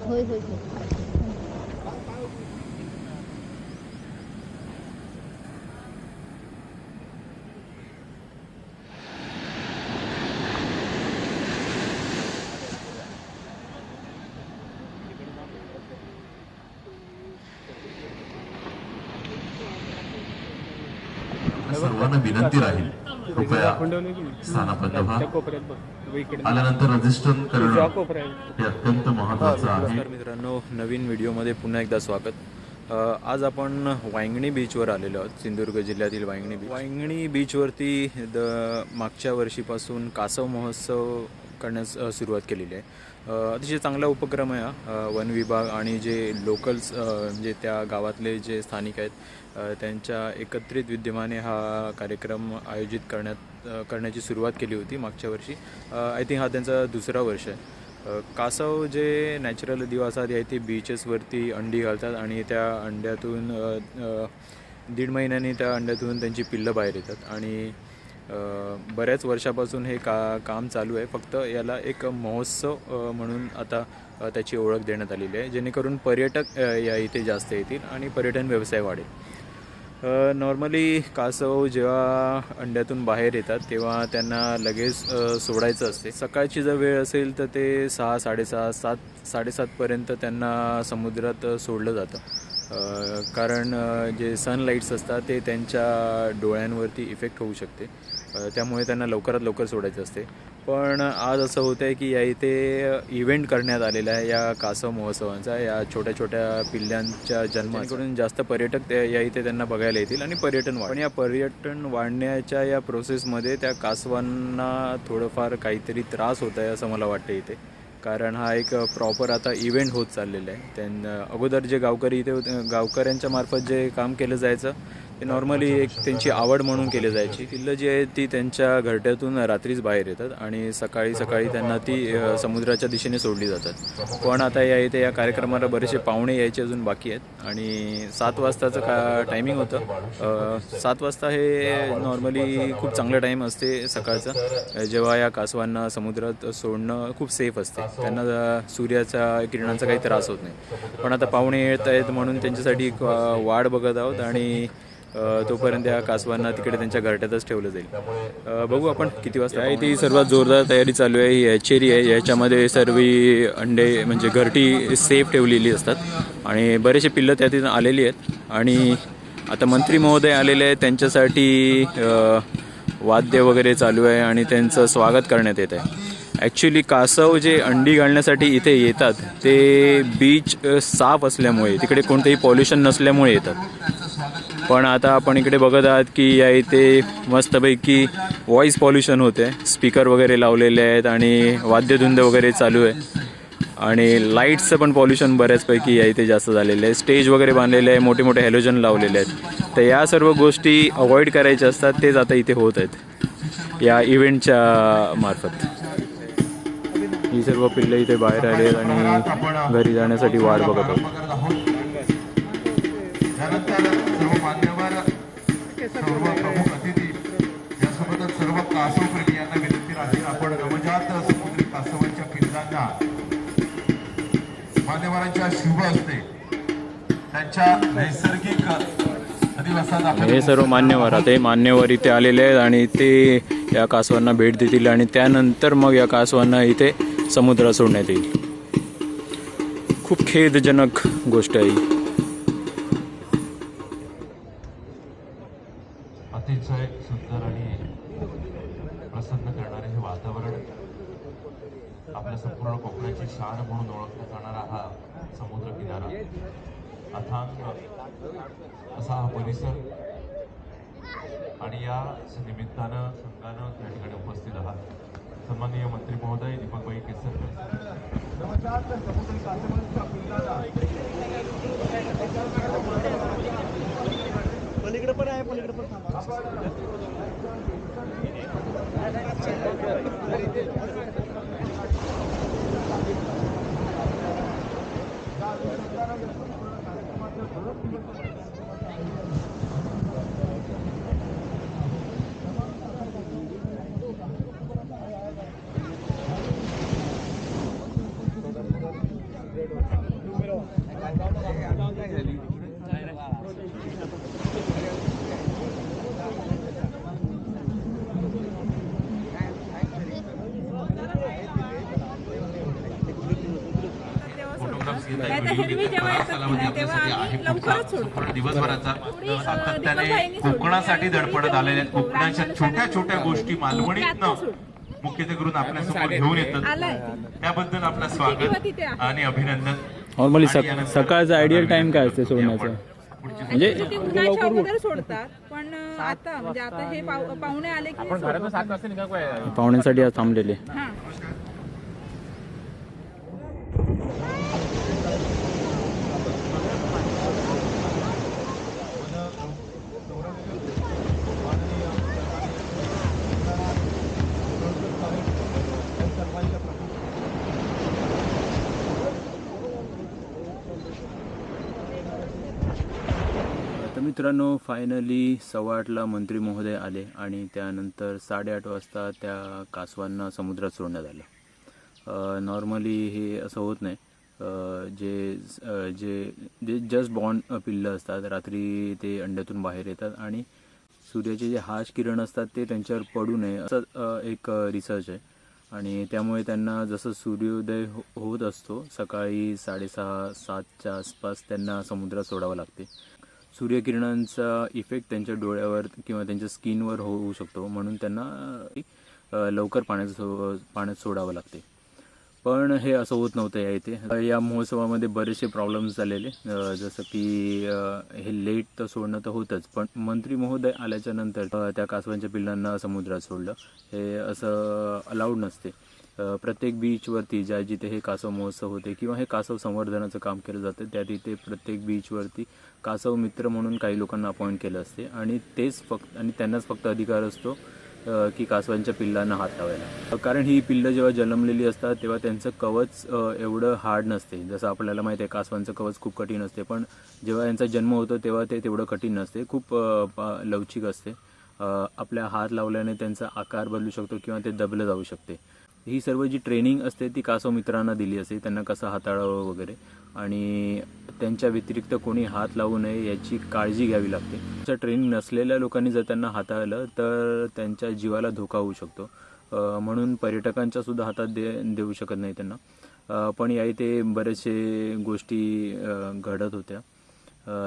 होय होय होय. सर्वांना विनंती राहील कृपया स्थानाबद्ध व्हा. आल्यानंतर रजिस्टर करणं हे अत्यंत महत्त्वाचं आहे. नमस्कार मित्रांनो, नवीन व्हिडिओमध्ये पुन्हा एकदा स्वागत. आज आपण वांगणी बीचवर आलेलो आहोत, सिंधुदुर्ग जिल्ह्यातील वांगणी बीचवरती मागच्या वर्षीपासून कासव महोत्सव करण्यास सुरुवात केलेली आहे. अतिशय चांगला उपक्रम आहे हा. वन विभाग आणि जे लोकल्स म्हणजे त्या गावातले जे स्थानिक आहेत त्यांच्या एकत्रित विद्यमाने हा कार्यक्रम आयोजित करण्याची सुरुवात केली होती मागच्या वर्षी. आय थिंक हा त्यांचा दुसरा वर्ष आहे. कासव जे नॅचरल दिवसाआधी आहे ते बीचेसवरती अंडी घालतात आणि त्या अंड्यातून 1.5 महिन्यांनी त्या अंड्यातून त्यांची पिल्लं बाहेर येतात आणि बऱ्याच वर्षापासून हे काम चालू आहे. फक्त याला एक महोत्सव म्हणून आता त्याची ओळख देण्यात आलेली आहे, जेणेकरून पर्यटक या इथे जास्त येतील आणि पर्यटन व्यवसाय वाढेल. नॉर्मली कासव जेव्हा अंड्यातून बाहेर येतात तेव्हा त्यांना लगेच सोडायचं असते. सकाळची जर वेळ असेल तर ते 6, 6:30, 7:30पर्यंत त्यांना समुद्रात सोडलं जातं. कारण जे सनलाईट्स असतात ते त्यांच्या डोळ्यांवरती इफेक्ट होऊ शकते, त्यामुळे त्यांना लवकरात लवकर सोडायचं असते. पण आज असं होतं आहे की या इथे इव्हेंट करण्यात आलेला आहे या कासव महोत्सवांचा, या छोट्या छोट्या पिल्ल्यांच्या जन्माकडून जास्त पर्यटक या इथे त्यांना बघायला येतील आणि पर्यटन पण या पर्यटन वाढण्याच्या या प्रोसेसमध्ये त्या कासवांना थोडंफार काहीतरी त्रास होत आहे असं मला वाटतं इथे. कारण हा एक प्रॉपर आता इव्हेंट होत चाललेला आहे. त्यांना अगोदर जे गावकरी इथे गावकऱ्यांच्या मार्फत जे काम केलं जायचं ते नॉर्मली एक त्यांची आवड म्हणून केली जायची. पिल्लं जी आहेत ती त्यांच्या घरट्यातून रात्रीच बाहेर येतात आणि सकाळी त्यांना ती समुद्राच्या दिशेने सोडली जातात. पण आता या इथे या कार्यक्रमाला बरेचसे पाहुणे यायचे अजून बाकी आहेत आणि 7 वाजताचं टायमिंग होतं. 7 वाजता हे नॉर्मली खूप चांगलं टाईम असते सकाळचं, जेव्हा या कासवांना समुद्रात सोडणं खूप सेफ असते. त्यांना सूर्याच्या किरणांचा काही त्रास होत नाही. पण आता पाहुणे येत आहेत म्हणून त्यांच्यासाठी वाट बघत आहोत आणि तोपर्यंत या कासवांना तिकडे त्यांच्या घरट्यातच ठेवलं जाईल. बघू आपण किती वाजता. इथे सर्वात जोरदार तयारी चालू आहे. ही हॅचेरी आहे, याच्यामध्ये सर्व अंडे म्हणजे घरटी सेफ ठेवलेली असतात आणि बरेचसे पिल्लं त्यातून आलेली आहेत आणि आता मंत्री महोदय आलेले आहेत, त्यांच्यासाठी वाद्य वगैरे चालू आहे आणि त्यांचं स्वागत करण्यात येत आहे. ॲक्च्युली कासव जे अंडी घालण्यासाठी इथे येतात ते बीच साफ असल्यामुळे, तिकडे कोणतेही पॉल्युशन नसल्यामुळे येतात. पण आता आपण इकडे बघत आहात की या इथे मस्तपैकी व्हॉईस पॉल्युशन होते, स्पीकर वगैरे लावलेले आहेत आणि वाद्यधुंद वगैरे चालू आहे आणि लाईट्सचं पण पॉल्युशन बऱ्याचपैकी या इथे जास्त झालेलं आहे. स्टेज वगैरे बांधलेले आहे, मोठे मोठे हॅलोजन लावलेले आहेत. तर या सर्व गोष्टी अवॉइड करायच्या असतात, तेच आता इथे होत आहेत या इव्हेंटच्या मार्फत. ही सर्व पिल्लं इथे बाहेर आली आहेत आणि घरी जाण्यासाठी वाट बघत आहोत. सर्व प्रमुख अतिथी यासोबतच सर्व कासव प्रेमीयांना विनंती राहील, आपण नवजात समुद्री कासवांच्या पिल्लांना मान्यवरांच्या शुभ असते त्यांच्या नैसर्गिक अधिवासात. हे सर्व मान्यवर, आता हे मान्यवर इथे आलेले आहेत आणि ते या कासवांना भेट देतील आणि त्यानंतर मग या कासवांना इथे समुद्रात सोडण्यात येईल. खूप खेदजनक गोष्ट आहे. अतिशय सुंदर आणि प्रसन्न करणारे हे वातावरण, आपल्या संपूर्ण कोकणाची शान म्हणून ओळखला जाणारा हा समुद्र किनारा, अथांग असा हा परिसर आणि या निमित्तानं संघानं त्या ठिकाणी उपस्थित आहात. सन्माननीय मंत्री महोदय दीपकभाई केसरकर, पलीकडे पण आहे, पलीकडे पण येत नाही तर आहे एरवी जेव्हा बराच येतात कालावधी नाही, तेव्हा आपल्यासाठी आम्ही आहे लवकरच पुढचा सोडतो. संपूर्ण दिवसभराचा थोडी, सातत्याने दीपकबाईंनी सोडली कोकणासाठी आणि धडपडत थोडी आलेल्या आहेत. कोकणाच्या छोट्या छोट्या गोष्टी ते आता मालवणीतनं सोडली. मुख्यत्वे आपल्या समोर घेऊन येतात आलाय त्याबद्दल आपलं किंवा स्वागत तिथे आहे. आणि अभिनंदन. नॉर्मली आणि यानंतर सकाळचा आयडियल टाइम काय असते आपण सोडण्याचा? पुढची म्हणजे ते उन्हाच्या अगोदर सोडतात पण आता म्हणजे आता हे पाहुणे आले की सोडतात. पाहुण्यांसाठी आज थांबलेले. हां. तर मित्रांनो, फायनली 8:15ला मंत्री महोदय आले आणि त्यानंतर 8:30 वाजता त्या कासवांना समुद्रात सोडण्यात आलं. नॉर्मली हे असं होत नाही. जे जस्ट बॉर्न पिल्लं असतात, रात्री ते अंड्यातून बाहेर येतात आणि सूर्याचे जे हाश किरण असतात ते त्यांच्यावर पडू नये असं एक रिसर्च आहे. आणि त्यामुळे त्यांना जसं सूर्योदय होत असतो सकाळी 6:30-7च्या आसपास त्यांना समुद्रात सोडावं लागते. सूर्यकिरणांचा इफेक्ट त्यांच्या डोळ्यावर किंवा त्यांच्या स्किनवर होऊ शकतो, म्हणून त्यांना लवकर पाण्यात सोडावं लागते. पण हे असं होत नव्हतं या इथे. या महोत्सवामध्ये बरेचसे प्रॉब्लेम्स झालेले, जसं की हे लेट तर सोडणं तर होतंच, पण मंत्री महोदय आल्याच्या नंतर त्या कासवांच्या पिल्लांना समुद्रात सोडलं. हे असं अलाउड नसते. प्रत्येक बीचवरती जिथे हे कासव महोत्सव होते किंवा हे कासव संवर्धनाचं काम केलं जातं त्या तिथे प्रत्येक बीचवरती कासव मित्र म्हणून काही लोकांना अपॉइंट केलं असते आणि त्यांनाच फक्त अधिकार असतो की कासवांच्या पिल्लांना हात लावायला. कारण ही पिल्लं जेव्हा जन्मलेली असतात तेव्हा त्यांचं कवच एवढं हार्ड नसते. जसं आपल्याला माहिती आहे कासवांचं कवच खूप कठीण असते, पण जेव्हा यांचा जन्म होतो तेव्हा ते तेवढं कठीण नसते, खूप लवचिक असते. आपल्या हात लावल्याने त्यांचा आकार बदलू शकतो किंवा ते दबलं जाऊ शकते. ही सर्व जी ट्रेनिंग असते ती कासव मित्रांना दिली असते, त्यांना कसं हाताळावं वगैरे, आणि त्यांच्या व्यतिरिक्त कोणी हात लावू नये याची काळजी घ्यावी लागते. अशा ट्रेनिंग नसलेल्या लोकांनी जर त्यांना हाताळलं तर त्यांच्या जीवाला धोका होऊ शकतो. म्हणून पर्यटकांच्या सुद्धा हातात देऊ शकत नाही त्यांना. पण या इथे बरेचसे गोष्टी घडत होत्या.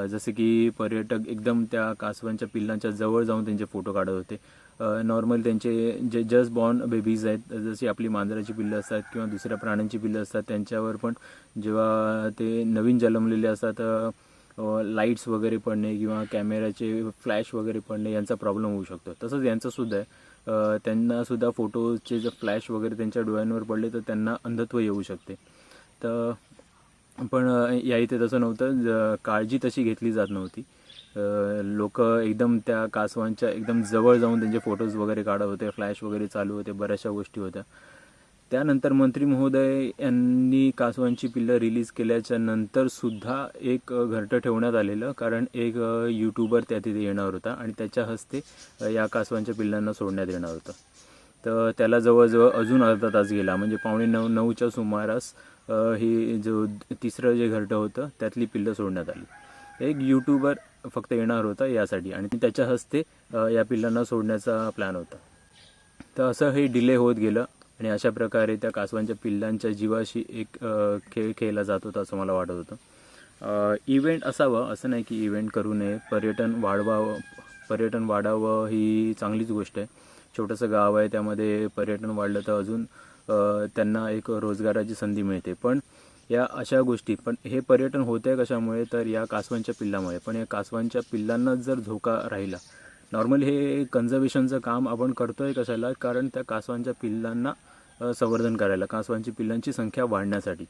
जसे की पर्यटक एकदम त्या कासवांच्या पिल्लांच्या जवळ जाऊन त्यांचे फोटो काढत होते. नॉर्मल त्यांचे जे जस्ट बॉर्न बेबीज आहेत, जशी आपली मांजराची पिल्लं असतात किंवा दुसऱ्या प्राण्यांची पिल्लं असतात, त्यांच्यावर पण जेव्हा ते नवीन जन्मलेले असतात लाईट्स वगैरे पडणे किंवा कॅमेऱ्याचे फ्लॅश वगैरे पडणे यांचा प्रॉब्लेम होऊ शकतो. तसंच यांचंसुद्धा आहे. त्यांनासुद्धा फोटोचे जर फ्लॅश वगैरे त्यांच्या डोळ्यांवर पडले तर त्यांना अंधत्व येऊ शकते. तर पण या इथे तसं नव्हतं. काळजी तशी घेतली जात नव्हती. लोक एकदम त्या कासवांच्या एकदम जवळ जाऊन त्यांचे फोटोज वगैरे काढत होते, फ्लॅश वगैरे चालू होते, बऱ्याचशा गोष्टी होत्या. त्यानंतर मंत्री महोदय यांनी कासवांची पिल्लं रिलीज केल्याच्या नंतर सुद्धा एक घरटं ठेवण्यात आलेलं, कारण एक यूट्यूबर त्या तिथे येणार होता आणि त्याच्या हस्ते या कासवांच्या पिल्लांना सोडण्यात येणार होतं. तर त्याला जवळजवळ अजून अर्धा तास गेला, म्हणजे 8:45-9च्या सुमारास ही जो तिसरं जे घरटं होतं त्यातली पिल्लं सोडण्यात आली. एक यूट्यूबर फक्त येणार होता यासाठी आणि त्याच्या हस्ते या पिल्लांना सोडण्याचा प्लॅन होता. तर असं हे डिले होत गेलं आणि अशा प्रकारे त्या कासवांच्या पिल्लांच्या जीवाशी एक खेळ खेळला जात होता असं मला वाटत होतं. इव्हेंट असावं असं नाही की इव्हेंट करू नये. पर्यटन वाढावं ही चांगलीच गोष्ट आहे. छोटंसं गाव आहे, त्यामध्ये पर्यटन वाढलं तर अजून त्यांना एक रोजगाराची संधी मिळते. पण या अशा गोष्टी, पण हे पर्यटन होते कशामुळे तर या कासवांच्या पिल्लामुळे. पण या कासवांच्या पिल्लांना जर धोका राहिला, नॉर्मली हे कन्झर्वेशनचं काम आपण करतोय कशाला, कारण त्या कासवांच्या पिल्लांना संवर्धन करायला, कासवांची पिल्लांची संख्या वाढण्यासाठी.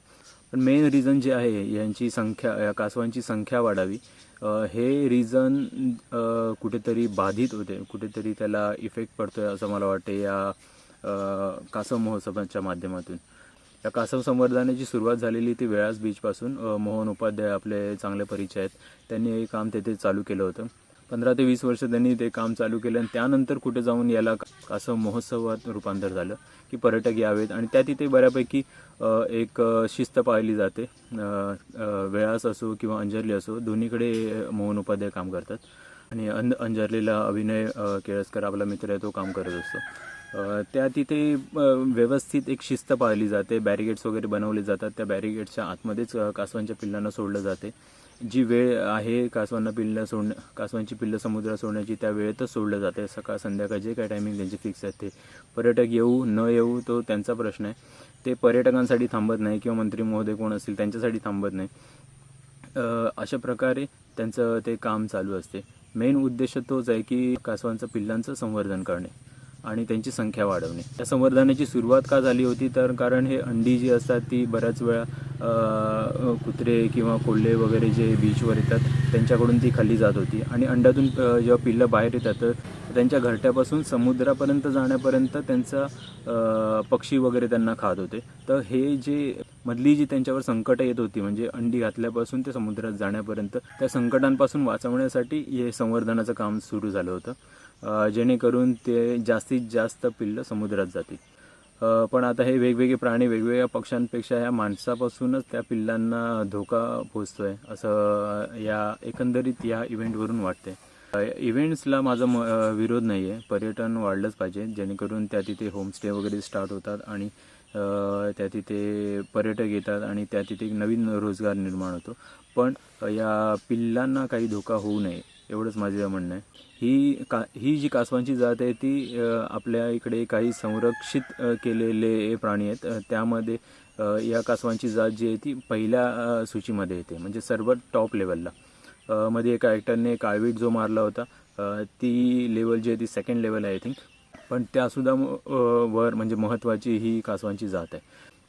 पण मेन रिझन जे आहे या कासवांची संख्या वाढावी, हे रिझन कुठेतरी बाधित होते, कुठेतरी त्याला इफेक्ट पडतोय असं मला वाटते या कासव महोत्सवाच्या माध्यमातून. या कासव संवर्धनाची सुरुवात झालेली ती वेळास बीचपासून. मोहन उपाध्याय आपले चांगले परिचय आहेत, त्यांनी हे काम तेथे चालू केलं होतं. 15 ते 20 वर्ष त्यांनी ते काम चालू केलं आणि त्यानंतर कुठे जाऊन याला कासव महोत्सवात रूपांतर झालं की पर्यटक यावेत आणि त्या तिथे बऱ्यापैकी एक शिस्त पाळली जाते. वेळास असो किंवा अंजर्ली असो, दोन्हीकडे मोहन उपाध्याय काम करतात आणि अंजर्लीला अभिनय केळसकर आपला मित्र आहे, तो काम करत असतो. त्या तिथे व्यवस्थित एक शिस्त पाळली जाते, बॅरिगेड्स वगैरे बनवले जातात. त्या बॅरिगेड्सच्या आतमध्येच कासवांच्या पिल्लांना सोडलं जाते. जी वेळ आहे कासवांची पिल्लं समुद्रात सोडण्याची त्या वेळेतच सोडलं जाते. सकाळ संध्याकाळ जे काय टायमिंग त्यांचे फिक्स आहेत ते. पर्यटक येऊ न येऊ तो त्यांचा प्रश्न आहे. ते पर्यटकांसाठी थांबत नाही किंवा मंत्री महोदय कोण असतील त्यांच्यासाठी थांबत नाही. अशा प्रकारे त्यांचं ते काम चालू असते. मेन उद्देश तोच आहे की कासवांचं पिल्लांचं संवर्धन करणे आणि त्यांची संख्या वाढवणे. त्या संवर्धनाची सुरुवात का झाली होती तर कारण हे अंडी जी असतात ती बऱ्याच वेळा कुत्रे किंवा कोल्हे वगैरे जे बीचवर येतात त्यांच्याकडून ती खाल्ली जात होती आणि अंड्यातून जेव्हा पिल्लं बाहेर येतात तर त्यांच्या घरट्यापासून समुद्रापर्यंत जाण्यापर्यंत त्यांचा पक्षी वगैरे त्यांना खात होते. तर हे जे मधली जी त्यांच्यावर संकटं येत होती म्हणजे अंडी घातल्यापासून ते समुद्रात जाण्यापर्यंत त्या संकटांपासून वाचवण्यासाठी हे संवर्धनाचं काम सुरू झालं होतं, जेणेकरून ते जास्तीत जास्त पिल्लं समुद्रात जातील. पण आता हे वेगवेगळे प्राणी वेगवेगळ्या पक्ष्यांपेक्षा या माणसापासूनच त्या पिल्लांना धोका पोचतोय असं या एकंदरीत या इव्हेंटवरून वाटते. इव्हेंट्सला माझा विरोध नाही आहे. पर्यटन वाढलंच पाहिजे जेणेकरून त्या तिथे होमस्टे वगैरे स्टार्ट होतात आणि त्या तिथे पर्यटक येतात आणि त्या तिथे नवीन रोजगार निर्माण होतो. पण या पिल्लांना काही धोका होऊ नये एवढंच माझं म्हणणं आहे. ही जी कासवांची जात आहे ती आपल्या इकडे काही संरक्षित केलेले प्राणी आहेत. त्यामध्ये या कासवांची जात जी आहे ती पहिल्या सूचीमध्ये येते म्हणजे सर्वात टॉप लेवलला. मध्ये एका ॲक्टरने काळवीट जो मारला होता ती लेवल जी आहे ती सेकंड लेवल आहे आय थिंक. पण त्यासुद्धा वर म्हणजे महत्त्वाची ही कासवांची जात आहे.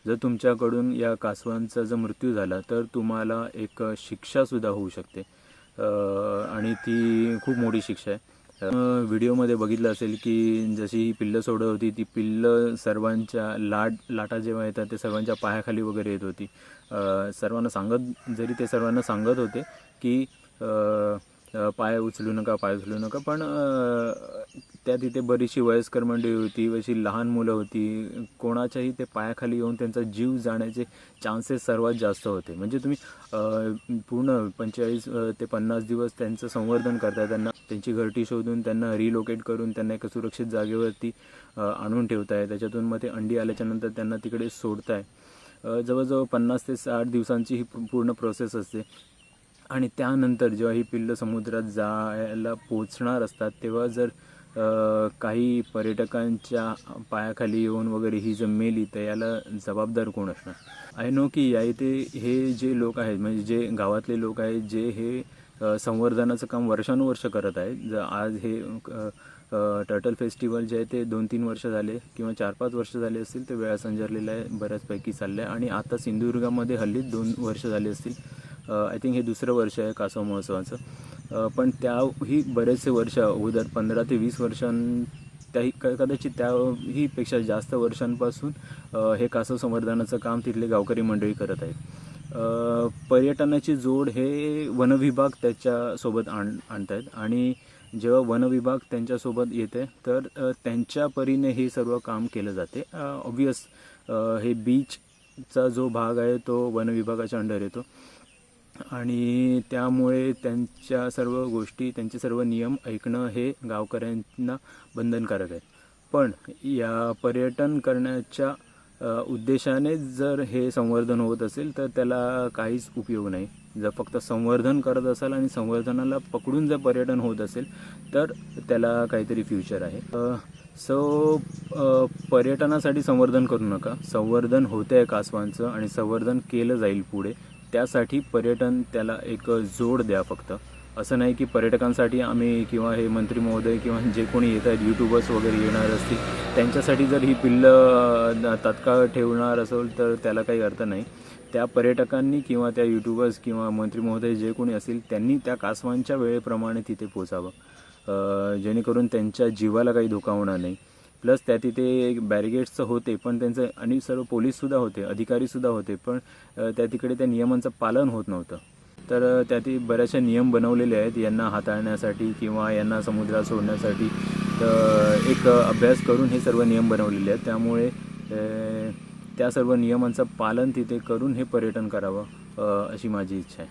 जर तुमच्याकडून या कासवांचा जर मृत्यू झाला तर तुम्हाला एक शिक्षासुद्धा होऊ शकते आणि ती खूप मोठी शिक्षा आहे. व्हिडिओमध्ये बघितलं असेल की जशी ही पिल्लं सोडत होती ती पिल्लं सर्वांच्या लाटा जेव्हा येतात ते सर्वांच्या पायाखाली वगैरे येत होती. ते सर्वांना सांगत होते की पाय उचलू नका पण त्या तिथे बरीचशी वयस्कर मंडळी होती, अशी लहान मुलं होती. कोणाच्याही ते पायाखाली येऊन त्यांचा जीव जाण्याचे चान्सेस सर्वात जास्त होते. म्हणजे तुम्ही पूर्ण 45 ते 50 दिवस त्यांचं संवर्धन करताय, त्यांना त्यांची घरटी शोधून त्यांना रिलोकेट करून त्यांना एका सुरक्षित जागेवरती आणून ठेवताय. त्याच्यातून मग ते अंडी आल्याच्यानंतर त्यांना तिकडे सोडताय. जवळजवळ 50 ते 60 दिवसांची ही पूर्ण प्रोसेस असते. आणि त्यानंतर जेव्हा ही पिल्लं समुद्रात जायला पोचणार असतात तेव्हा जर काही पर्यटकांच्या पायाखाली येऊन वगैरे ही जर मेली तर याला जबाबदार कोण असणार. आय नो की या इथे हे जे लोक आहेत म्हणजे जे गावातले लोक आहेत जे हे संवर्धनाचं काम वर्षानुवर्ष करत आहेत. आज हे टर्टल फेस्टिवल जे आहे ते 2-3 वर्ष झाले किंवा 4-5 वर्ष झाले असतील ते वेळा संजरलेलं आहे, बऱ्याचपैकी चाललं आहे. आणि आता सिंधुदुर्गामध्ये हल्लीच 2 वर्ष झाले असतील. आय थिंक हे दुसरं वर्ष आहे कासव महोत्सवाचं. पण त्याही बरेचसे वर्ष अगोदर 15 ते 20 त्याही कदाचित त्याही पेक्षा जास्त वर्षांपासून हे कासव संवर्धनाचं काम तिथले गावकरी मंडळी करत आहेत. पर्यटनाची जोड हे वनविभाग त्याच्यासोबत आणत आहेत आणि जेव्हा वनविभाग त्यांच्यासोबत येते तर त्यांच्या परीने हे सर्व काम केलं जाते. ऑब्वियस हे बीचचा जो भाग आहे तो वनविभागाच्या अंडर येतो आणि त्यामुळे त्यांच्या सर्व गोष्टी त्यांचे सर्व नियम ऐकणं हे गावकऱ्यांना बंधनकारक आहे. पण या पर्यटन करण्याच्या उद्देशाने जर हे संवर्धन होत असेल तर त्याला काहीच उपयोग नाही. जर फक्त संवर्धन करत असाल आणि संवर्धनाला पकडून जर पर्यटन होत असेल तर त्याला काहीतरी फ्युचर आहे. पर्यटनासाठी संवर्धन करू नका. संवर्धन होतं आहे कासवांचं आणि संवर्धन केलं जाईल पुढे. त्यासाठी पर्यटन त्याला एक जोड द्या फक्त. असं नाही की पर्यटकांसाठी आम्ही किंवा हे मंत्री महोदय किंवा जे कोणी येत आहेत यूट्यूबर्स वगैरे येणार असतील त्यांच्यासाठी जर ही पिल्लं तात्काळ ठेवणार असेल तर त्याला काही अर्थ नाही. त्या पर्यटकांनी किंवा त्या यूट्यूबर्स किंवा मंत्री महोदय जे कोणी असतील त्यांनी त्या कासवांच्या वेळेप्रमाणे तिथे पोचावं जेणेकरून त्यांच्या जीवाला काही धोका होणार नाही. प्लस त्या तिथे बॅरिगेड्सचं होते पण त्यांचं आणि सर्व पोलीससुद्धा होते, अधिकारीसुद्धा होते, पण त्या तिकडे त्या नियमांचं पालन होत नव्हतं. तर त्यातील बऱ्याचशा नियम बनवलेले आहेत यांना हाताळण्यासाठी किंवा यांना समुद्रात सोडण्यासाठी. तर एक अभ्यास करून हे सर्व नियम बनवलेले आहेत. त्यामुळे त्या सर्व नियमांचं पालन तिथे करून हे पर्यटन करावं अशी माझी इच्छा आहे.